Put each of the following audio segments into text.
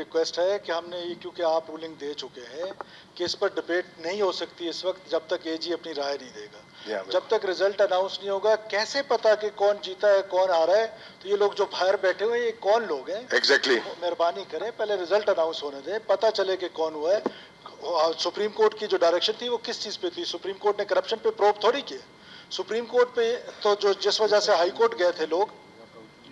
Request ہے کہ ہم نے یہ کیونکہ آپ رولنگ دے چکے ہیں کہ اس پر ڈبیٹ نہیں ہو سکتی اس وقت جب تک اے جی اپنی رائے نہیں دے گا. جب تک رزلٹ اناؤنس نہیں ہوگا کیسے پتا کہ کون جیتا ہے کون آ رہا ہے. تو یہ لوگ جو باہر بیٹھے ہوئے ہیں یہ کون لوگ ہیں؟ ایگزیکٹلی. مہربانی کریں پہلے رزلٹ اناؤنس ہونے دیں, پتا چلے کہ کون ہوا ہے. سپریم کورٹ کی جو ڈائریکشن تھی وہ کس چیز پہ تھی؟ سپریم کورٹ نے کرپشن پہ پروب تھوڑی کیا. سپریم کورٹ پہ تو جو جس وجہ سے ہائی کورٹ گئے تھے لوگ,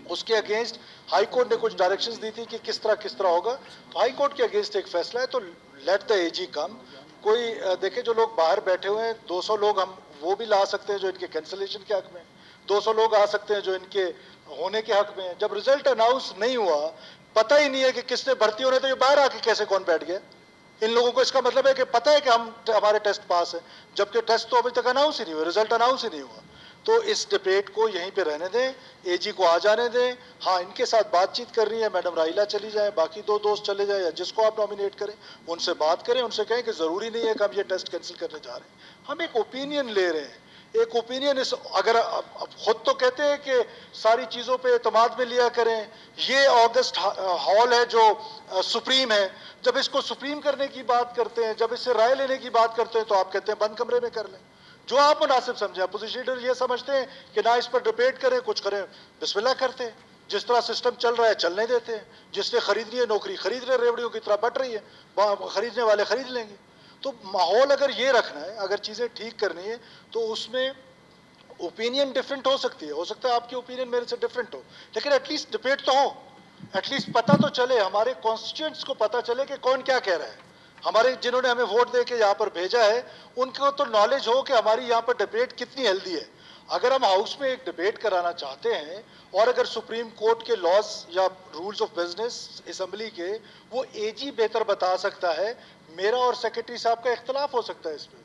اس کے اگینسٹ ہائی کورٹ نے کچھ ڈائریکشنز دی تھی کہ کس طرح ہوگا. تو ہائی کورٹ کے اگینسٹ ایک فیصلہ ہے, تو لیٹ دا اے جی کم. کوئی دیکھیں جو لوگ باہر بیٹھے ہوئے ہیں 200 لوگ ہم وہ بھی لا سکتے ہیں جو ان کے کینسلیشن کے حق میں, 200 لوگ آ سکتے ہیں جو ان کے ہونے کے حق میں ہیں. جب رزلٹ اناؤنس نہیں ہوا, پتہ ہی نہیں ہے کہ کس نے بھرتی ہونے, تو یہ باہر آ کے کیسے کون بیٹھ گیا؟ ان لوگوں کو اس کا مطلب ہے کہ پتہ ہے کہ ہمارے ٹیسٹ پاس ہے, جبکہ ٹیسٹ تو ابھی تک اناؤنس ہی نہیں ہوا, رزلٹ اناؤنس ہی نہیں ہوا. تو اس ڈبیٹ کو یہیں پہ رہنے دیں, اے جی کو آ جانے دیں. ہاں ان کے ساتھ بات چیت کر رہی ہے میڈم رائلا, چلی جائیں, باقی 2 دوست چلے جائیں, یا جس کو آپ نامینیٹ کریں ان سے بات کریں, ان سے کہیں کہ ضروری نہیں ہے کہ ہم یہ ٹیسٹ کینسل کرنے جا رہے ہیں. ہم ایک اوپینین لے رہے ہیں, ایک اوپینین. اگر خود تو کہتے ہیں کہ ساری چیزوں پہ اعتماد میں لیا کریں. یہ اگست ہال ہے جو سپریم ہے, جب اس کو سپریم کرنے کی بات کرتے ہیں, جب اس سے رائے لینے کی بات کرتے ہیں, تو آپ کہتے ہیں بند کمرے میں کر لیں جو آپ مناسب سمجھیں. اپوزیشن لیڈر یہ سمجھتے ہیں کہ نہ اس پر ڈبیٹ کریں, کچھ کریں, بسم اللہ کرتے ہیں. جس طرح سسٹم چل رہا ہے چلنے دیتے ہیں. جس نے خریدنی ہے نوکری خرید رہے, ریوڑیوں کی طرح بٹ رہی ہے, خریدنے والے خرید لیں گے. تو ماحول اگر یہ رکھنا ہے, اگر چیزیں ٹھیک کرنی ہے, تو اس میں اوپینین ڈفرینٹ ہو سکتی ہے. ہو سکتا ہے آپ کی اوپینین میرے سے ڈفرینٹ ہو, لیکن ایٹ لیسٹ ڈبیٹ تو ہو, ایٹ لیسٹ پتہ تو چلے, ہمارے کانسٹیٹوئنٹس کو پتہ چلے کہ کون کیا کہہ رہا ہے. ہمارے جنہوں نے ہمیں ووٹ دے کے یہاں پر بھیجا ہے ان کو تو نالج ہو کہ ہماری یہاں پر ڈبیٹ کتنی ہیلدی ہے. اگر ہم ہاؤس میں ایک ڈبیٹ کرانا چاہتے ہیں, اور اگر سپریم کورٹ کے لاز یا رولز آف بزنس اسمبلی کے وہ اے جی بہتر بتا سکتا ہے, میرا اور سیکرٹری صاحب کا اختلاف ہو سکتا ہے اس پہ.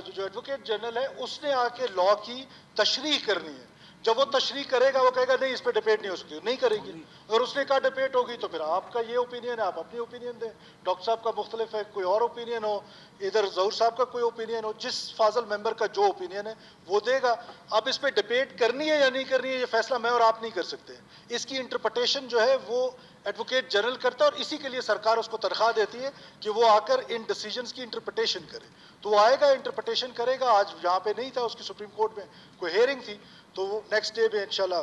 جو ایڈوکیٹ جنرل ہے اس نے آ کے لا کی تشریح کرنی ہے. جب وہ تشریح کرے گا وہ کہے گا نہیں اس پہ ڈبیٹ نہیں ہو سکتی, نہیں کرے گی. اگر اس نے کہا ڈبیٹ ہوگی تو پھر آپ کا یہ اوپینین ہے, آپ اپنی اوپینین دیں. ڈاکٹر صاحب کا مختلف ہے, کوئی اور اوپینین ہو, ادھر ظہور صاحب کا کوئی اوپینین ہو, جس فاضل ممبر کا جو اوپینین ہے وہ دے گا. اب اس پہ ڈبیٹ کرنی ہے یا نہیں کرنی ہے, یہ فیصلہ میں اور آپ نہیں کر سکتے. اس کی انٹرپریٹیشن جو ہے وہ ایڈوکیٹ جنرل کرتا ہے, اور اسی کے لیے سرکار اس کو تنخواہ دیتی ہے کہ وہ آ کر ان ڈیسیجنز کی انٹرپریٹیشن کرے. تو وہ آئے گا, انٹرپریٹیشن کرے گا. آج یہاں پہ نہیں تھا, اس کی سپریم کورٹ میں کوئی ہیئرنگ تھی, تو وہ نیکسٹ ڈے میں انشاءاللہ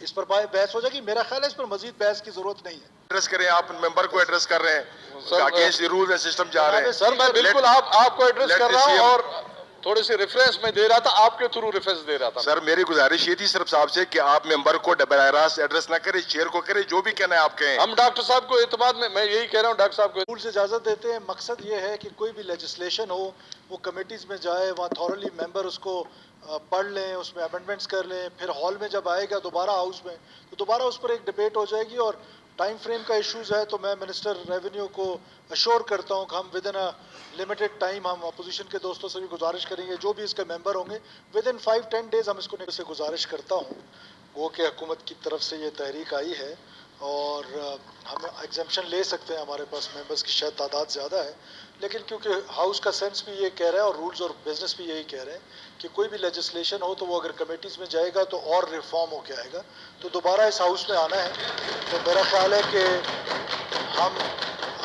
اس پر بحث ہو جائے گی. میرا خیال ہے اس پر مزید بحث کی ضرورت نہیں ہے. ایڈریس کریں, آپ ممبر کو ایڈریس کر رہے ہیں, اگینسٹ رولز اینڈ سسٹم جا رہے ہیں. سر میں بالکل آپ کو ایڈریس کر رہا ہوں, اور تھوڑی سی ریفرنس میں دے رہا تھا, آپ کے تھرو ریفرنس دے رہا تھا. سر میری گزارش یہ تھی صرف صاحب سے کہ آپ ممبر کو براہ راست ایڈریس نہ کریں, چیئر کو کریں, جو بھی کہنا ہے آپ کہیں. ہم ڈاکٹر صاحب کو اعتماد میں یہی کہہ رہا ہوں, ڈاکٹر صاحب کو رولز اجازت دیتے ہیں. مقصد یہ ہے کہ کوئی بھی لیجسلیشن ہو وہ کمیٹیز میں جائے, وہاں تھورلی ممبر اس کو پڑھ لیں, اس میں امینڈمنٹس کر لیں, پھر ہال میں جب آئے گا دوبارہ ہاؤس میں تو دوبارہ اس پر ایک ڈبیٹ ہو جائے گی. اور ٹائم فریم کا ایشوز ہے تو میں منسٹر ریونیو کو اشور کرتا ہوں کہ ہم ود ان لمیٹڈ ٹائم, ہم اپوزیشن کے دوستوں سے بھی گزارش کریں گے جو بھی اس کے ممبر ہوں گے, ود ان 5-10 ڈیز ہم اس کو سے گزارش کرتا ہوں. وہ کہ حکومت کی طرف سے یہ تحریک آئی ہے اور ہم ایگزمپشن لے سکتے ہیں, ہمارے پاس ممبرس کی شاید تعداد زیادہ ہے, لیکن کیونکہ ہاؤس کا سینس بھی یہ کہہ رہا ہے اور رولز اور بزنس بھی یہی کہہ رہے ہیں کہ کوئی بھی لیجسلیشن ہو تو وہ اگر کمیٹیز میں جائے گا تو اور ریفارم ہو کے آئے گا, تو دوبارہ اس ہاؤس میں آنا ہے. تو میرا خیال ہے کہ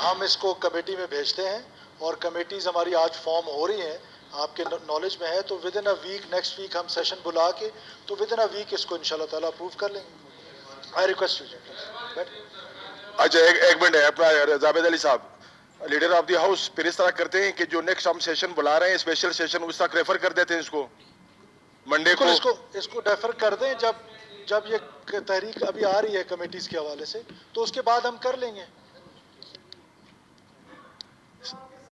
ہم اس کو کمیٹی میں بھیجتے ہیں, اور کمیٹیز ہماری آج فارم ہو رہی ہیں, آپ کے نالج میں ہے. تو within a week, next week ہم سیشن بلا کے تو ود ان اے ویک اس کو انشاءاللہ تعالیٰ اپروو کر لیں گے. I request you. اچھا ایک منٹ ہے, اپنا زابید علی صاحب لیڈر آف دی ہاؤس, پھر اس طرح کرتے ہیں کہ جو نیکسٹ ہم سیشن بلا رہے ہیں اسپیشل سیشن, اس تک ریفر کر دیتے ہیں اس کو منڈے کو. اس کو ڈیفر کر دیں, جب یہ تحریک ابھی آ رہی ہے کمیٹیز کے حوالے سے تو اس کے بعد ہم کر لیں گے.